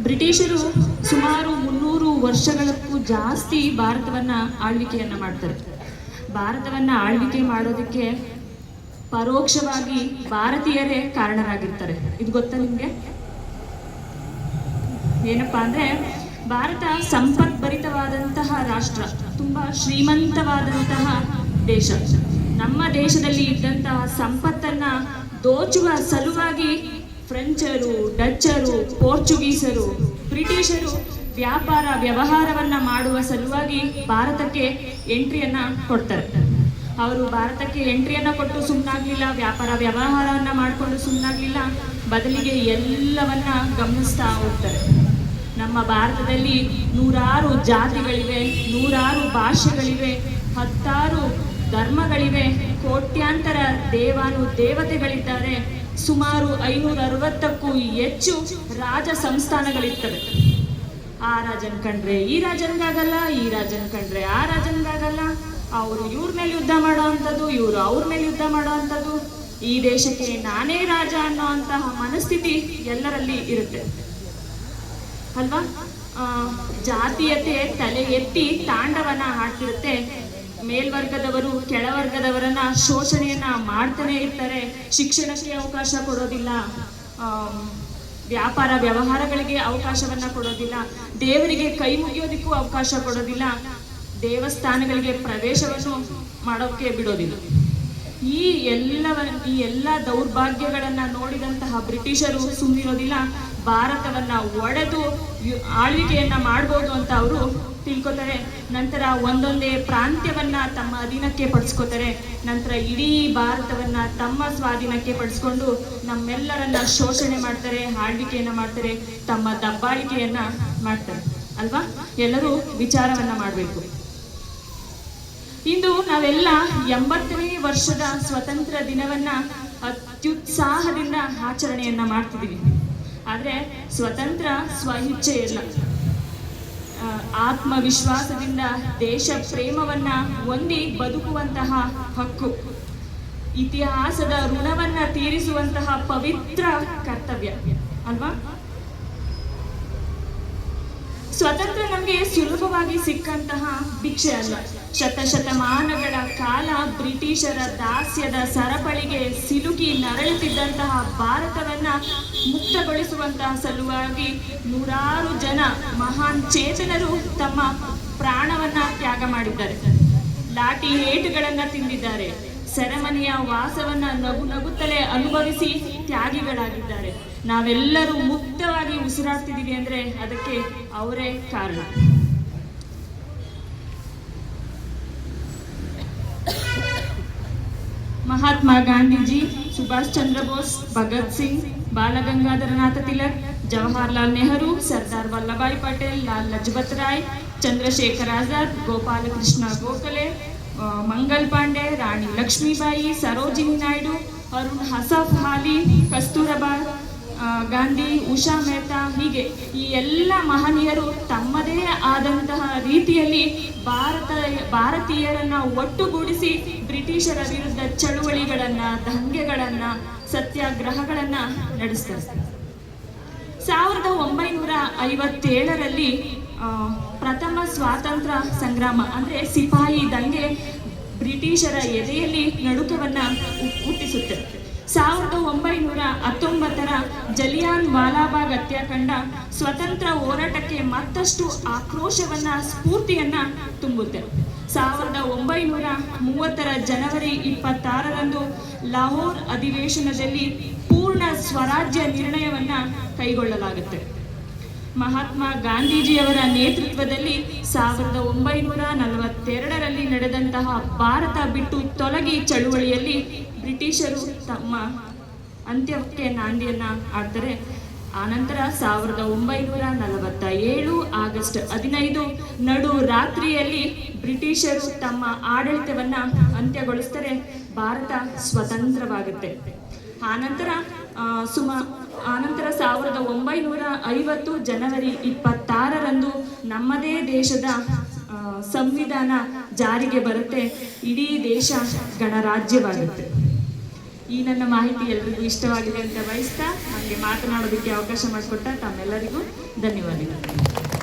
ಬ್ರಿಟಿಷರು ಸುಮಾರು 300 ವರ್ಷಗಳಕ್ಕೂ ಜಾಸ್ತಿ ಭಾರತವನ್ನು ಆಳ್ವಿಕೆಯನ್ನು ಮಾಡ್ತಾರೆ. ಭಾರತವನ್ನು ಆಳ್ವಿಕೆ ಮಾಡೋದಕ್ಕೆ ಪರೋಕ್ಷವಾಗಿ ಭಾರತೀಯರೇ ಕಾರಣರಾಗಿರ್ತಾರೆ. ಇದು ಗೊತ್ತಾ ನಿಮಗೆ? ಏನಪ್ಪ ಅಂದರೆ, ಭಾರತ ಸಂಪದ್ಭರಿತವಾದಂತಹ ರಾಷ್ಟ್ರ, ತುಂಬ ಶ್ರೀಮಂತವಾದಂತಹ ದೇಶ. ನಮ್ಮ ದೇಶದಲ್ಲಿ ಇದ್ದಂತಹ ಸಂಪತ್ತನ್ನು ದೋಚುವ ಸಲುವಾಗಿ ಫ್ರೆಂಚರು, ಡಚ್ಚರು, ಪೋರ್ಚುಗೀಸರು, ಬ್ರಿಟಿಷರು ವ್ಯಾಪಾರ ವ್ಯವಹಾರವನ್ನು ಮಾಡುವ ಸಲುವಾಗಿ ಭಾರತಕ್ಕೆ ಎಂಟ್ರಿಯನ್ನು ಕೊಡ್ತಾರೆ. ಅವರು ಭಾರತಕ್ಕೆ ಎಂಟ್ರಿಯನ್ನು ಕೊಟ್ಟು ಸುಮ್ಮನಾಗಲಿಲ್ಲ, ವ್ಯಾಪಾರ ವ್ಯವಹಾರವನ್ನು ಮಾಡಿಕೊಂಡು ಸುಮ್ಮನಾಗಲಿಲ್ಲ, ಬದಲಿಗೆ ಎಲ್ಲವನ್ನ ಗಮನಿಸ್ತಾ ಹೋಗ್ತಾರೆ. ನಮ್ಮ ಭಾರತದಲ್ಲಿ ನೂರಾರು ಜಾತಿಗಳಿವೆ, ನೂರಾರು ಭಾಷೆಗಳಿವೆ, 10 ಧರ್ಮಗಳಿವೆ, ಕೋಟ್ಯಾಂತರ ದೇವತೆಗಳಿದ್ದಾರೆ, ಸುಮಾರು 560ಕ್ಕೂ ಹೆಚ್ಚು ರಾಜ ಸಂಸ್ಥಾನಗಳಿರ್ತವೆ. ಆ ರಾಜನ್ ಕಂಡ್ರೆ ಈ ರಾಜನ್ಗಾಗಲ್ಲ, ಈ ರಾಜನ್ ಕಂಡ್ರೆ ಆ ರಾಜನ್ಗಾಗಲ್ಲ, ಅವರು ಇವ್ರ ಮೇಲೆ ಯುದ್ಧ ಮಾಡೋ ಅಂಥದ್ದು, ಇವರು ಅವ್ರ ಮೇಲೆ ಯುದ್ಧ ಮಾಡೋ ಅಂಥದ್ದು, ಈ ದೇಶಕ್ಕೆ ನಾನೇ ರಾಜ ಅನ್ನೋ ಅಂತಹ ಮನಸ್ಥಿತಿ ಎಲ್ಲರಲ್ಲಿ ಇರುತ್ತೆ ಅಲ್ವಾ? ಜಾತೀಯತೆ ತಲೆ ಎತ್ತಿ ತಾಂಡವನ ಆಡ್ತಿರುತ್ತೆ. ಮೇಲ್ವರ್ಗದವರು ಕೆಳವರ್ಗದವರನ್ನ ಶೋಷಣೆಯನ್ನ ಮಾಡ್ತಾನೆ ಇರ್ತಾರೆ. ಶಿಕ್ಷಣಕ್ಕೆ ಅವಕಾಶ ಕೊಡೋದಿಲ್ಲ, ವ್ಯಾಪಾರ ವ್ಯವಹಾರಗಳಿಗೆ ಅವಕಾಶವನ್ನ ಕೊಡೋದಿಲ್ಲ, ದೇವರಿಗೆ ಕೈ ಮುಗಿಯೋದಕ್ಕೂ ಅವಕಾಶ ಕೊಡೋದಿಲ್ಲ, ದೇವಸ್ಥಾನಗಳಿಗೆ ಪ್ರವೇಶವನ್ನು ಮಾಡೋಕ್ಕೆ ಬಿಡೋದಿಲ್ಲ. ಈ ಎಲ್ಲ ದೌರ್ಭಾಗ್ಯಗಳನ್ನು ನೋಡಿದಂತಹ ಬ್ರಿಟಿಷರು ಸುಮ್ಮನಿರೋದಿಲ್ಲ. ಭಾರತವನ್ನು ಒಡೆದು ಆಳ್ವಿಕೆಯನ್ನು ಮಾಡ್ಬೋದು ಅಂತ ಅವರು ತಿಳ್ಕೊತಾರೆ. ನಂತರ ಒಂದೊಂದೇ ಪ್ರಾಂತ್ಯವನ್ನು ತಮ್ಮ ಅಧೀನಕ್ಕೆ ಪಡಿಸ್ಕೋತಾರೆ. ನಂತರ ಇಡೀ ಭಾರತವನ್ನು ತಮ್ಮ ಸ್ವಾಧೀನಕ್ಕೆ ಪಡಿಸ್ಕೊಂಡು ನಮ್ಮೆಲ್ಲರನ್ನ ಶೋಷಣೆ ಮಾಡ್ತಾರೆ, ಆಳ್ವಿಕೆಯನ್ನು ಮಾಡ್ತಾರೆ, ತಮ್ಮ ದಬ್ಬಾಳಿಕೆಯನ್ನು ಮಾಡ್ತಾರೆ ಅಲ್ವಾ? ಎಲ್ಲರೂ ವಿಚಾರವನ್ನು ಮಾಡಬೇಕು. ಇಂದು ನಾವೆಲ್ಲ 80ನೇ ವರ್ಷದ ಸ್ವತಂತ್ರ ದಿನವನ್ನ ಅತ್ಯುತ್ಸಾಹದಿಂದ ಆಚರಣೆಯನ್ನ ಮಾಡ್ತಿದ್ದೀವಿ. ಆದರೆ ಸ್ವತಂತ್ರ ಸ್ವಇಚ್ಛೆಯಲ್ಲ, ಆತ್ಮವಿಶ್ವಾಸದಿಂದ ದೇಶ ಪ್ರೇಮವನ್ನ ಹೊಂದಿ ಬದುಕುವಂತಹ ಹಕ್ಕು, ಇತಿಹಾಸದ ಋಣವನ್ನ ತೀರಿಸುವಂತಹ ಪವಿತ್ರ ಕರ್ತವ್ಯ ಅಲ್ವಾ? ಸ್ವತಂತ್ರ ನಮಗೆ ಸುಲಭವಾಗಿ ಸಿಕ್ಕಂತಹ ಭಿಕ್ಷೆ ಅಲ್ಲ. ಶತಶತಮಾನಗಳ ಕಾಲ ಬ್ರಿಟಿಷರ ದಾಸ್ಯದ ಸರಪಳಿಗೆ ಸಿಲುಕಿ ನರಳುತ್ತಿದ್ದಂತಹ ಭಾರತವನ್ನ ಮುಕ್ತಗೊಳಿಸುವಂತಹ ಸಲುವಾಗಿ ನೂರಾರು ಜನ ಮಹಾನ್ ಚೇತನರು ತಮ್ಮ ಪ್ರಾಣವನ್ನ ತ್ಯಾಗ ಮಾಡಿದ್ದಾರೆ. ಲಾಠಿ ಏಟುಗಳನ್ನ ತಿಂದಿದ್ದಾರೆ. ಸೆರೆಮನೆಯ ವಾಸವನ್ನ ನಗುತ್ತಲೇ ಅನುಭವಿಸಿ ತ್ಯಾಗಿಗಳಾಗಿದ್ದಾರೆ. ನಾವೆಲ್ಲರೂ ಮುಕ್ತವಾಗಿ ಉಸಿರಾಡ್ತಿದ್ದೀವಿ ಅಂದ್ರೆ ಅದಕ್ಕೆ ಅವರೇ ಕಾರಣ. ಮಹಾತ್ಮ ಗಾಂಧೀಜಿ, ಸುಭಾಷ್ ಚಂದ್ರ ಬೋಸ್, ಭಗತ್ ಸಿಂಗ್, ಬಾಲಗಂಗಾಧರನಾಥ ತಿಲಕ್, ಜವಾಹರ್ಲಾಲ್ ನೆಹರು, ಸರ್ದಾರ್ ವಲ್ಲಭಾಯ್ ಪಟೇಲ್, ಲಾಲ್ ಲಜಪತ್ ರಾಯ್, ಚಂದ್ರಶೇಖರ್ ಆಜಾದ್, ಗೋಪಾಲಕೃಷ್ಣ ಗೋಖಲೆ, ಮಂಗಲ್ ಪಾಂಡೆ, ರಾಣಿ ಲಕ್ಷ್ಮೀಬಾಯಿ, ಸರೋಜಿನಿ ನಾಯ್ಡು, ಅರುಣ್ ಹಸಫ್ ಹಾಲಿ, ಕಸ್ತೂರಬಾ ಗಾಂಧಿ, ಉಷಾ ಮೆಹ್ತಾ, ಹೀಗೆ ಈ ಎಲ್ಲ ಮಹನೀಯರು ತಮ್ಮದೇ ಆದಂತಹ ರೀತಿಯಲ್ಲಿ ಭಾರತೀಯರನ್ನ ಒಟ್ಟುಗೂಡಿಸಿ ಬ್ರಿಟಿಷರ ವಿರುದ್ಧ ಚಳುವಳಿಗಳನ್ನ, ದಂಗೆಗಳನ್ನ, ಸತ್ಯಾಗ್ರಹಗಳನ್ನ ನಡೆಸ್ತಾರೆ. 1957ರಲ್ಲಿ ಪ್ರಥಮ ಸ್ವಾತಂತ್ರ್ಯ ಸಂಗ್ರಾಮ ಅಂದ್ರೆ ಸಿಪಾಯಿ ದಂಗೆ ಬ್ರಿಟಿಷರ ಎದೆಯಲ್ಲಿ ನಡುಕವನ್ನ ಹುಟ್ಟಿಸುತ್ತೆ. 1919ರ ಜಲಿಯಾನ್ ವಾಲಾಬಾಗ್ ಹತ್ಯಾಕಾಂಡ ಸ್ವತಂತ್ರ ಹೋರಾಟಕ್ಕೆ ಮತ್ತಷ್ಟು ಆಕ್ರೋಶವನ್ನ, ಸ್ಫೂರ್ತಿಯನ್ನ ತುಂಬುತ್ತೆ. 1930ರ ಜನವರಿ 26ರಂದು ಲಾಹೋರ್ ಅಧಿವೇಶನದಲ್ಲಿ ಪೂರ್ಣ ಸ್ವರಾಜ್ಯ ನಿರ್ಣಯವನ್ನ ಕೈಗೊಳ್ಳಲಾಗುತ್ತೆ. ಮಹಾತ್ಮ ಗಾಂಧೀಜಿಯವರ ನೇತೃತ್ವದಲ್ಲಿ 1942ರಲ್ಲಿ ನಡೆದಂತಹ ಭಾರತ ಬಿಟ್ಟು ತೊಲಗಿ ಚಳುವಳಿಯಲ್ಲಿ ಬ್ರಿಟಿಷರು ತಮ್ಮ ಅಂತ್ಯಕ್ಕೆ ನಾಂದಿಯನ್ನ ಹಾಡ್ತಾರೆ. ಆನಂತರ 1947 ಆಗಸ್ಟ್ 15 ನಡು ರಾತ್ರಿಯಲ್ಲಿ ಬ್ರಿಟಿಷರು ತಮ್ಮ ಆಡಳಿತವನ್ನ ಅಂತ್ಯಗೊಳಿಸ್ತಾರೆ. ಭಾರತ ಸ್ವತಂತ್ರವಾಗುತ್ತೆ. ಆನಂತರ 1950 ಜನವರಿ 26ರಂದು ನಮ್ಮದೇ ದೇಶದ ಸಂವಿಧಾನ ಜಾರಿಗೆ ಬರುತ್ತೆ. ಇಡೀ ದೇಶ ಗಣರಾಜ್ಯವಾಗುತ್ತೆ. ಈ ನನ್ನ ಮಾಹಿತಿ ಎಲ್ರಿಗೂ ಇಷ್ಟವಾಗಿದೆ ಅಂತ ಬಯಸ್ತಾ ನನಗೆ ಮಾತನಾಡೋದಕ್ಕೆ ಅವಕಾಶ ಮಾಡಿಕೊಟ್ಟ ತಮ್ಮೆಲ್ಲರಿಗೂ ಧನ್ಯವಾದಗಳು.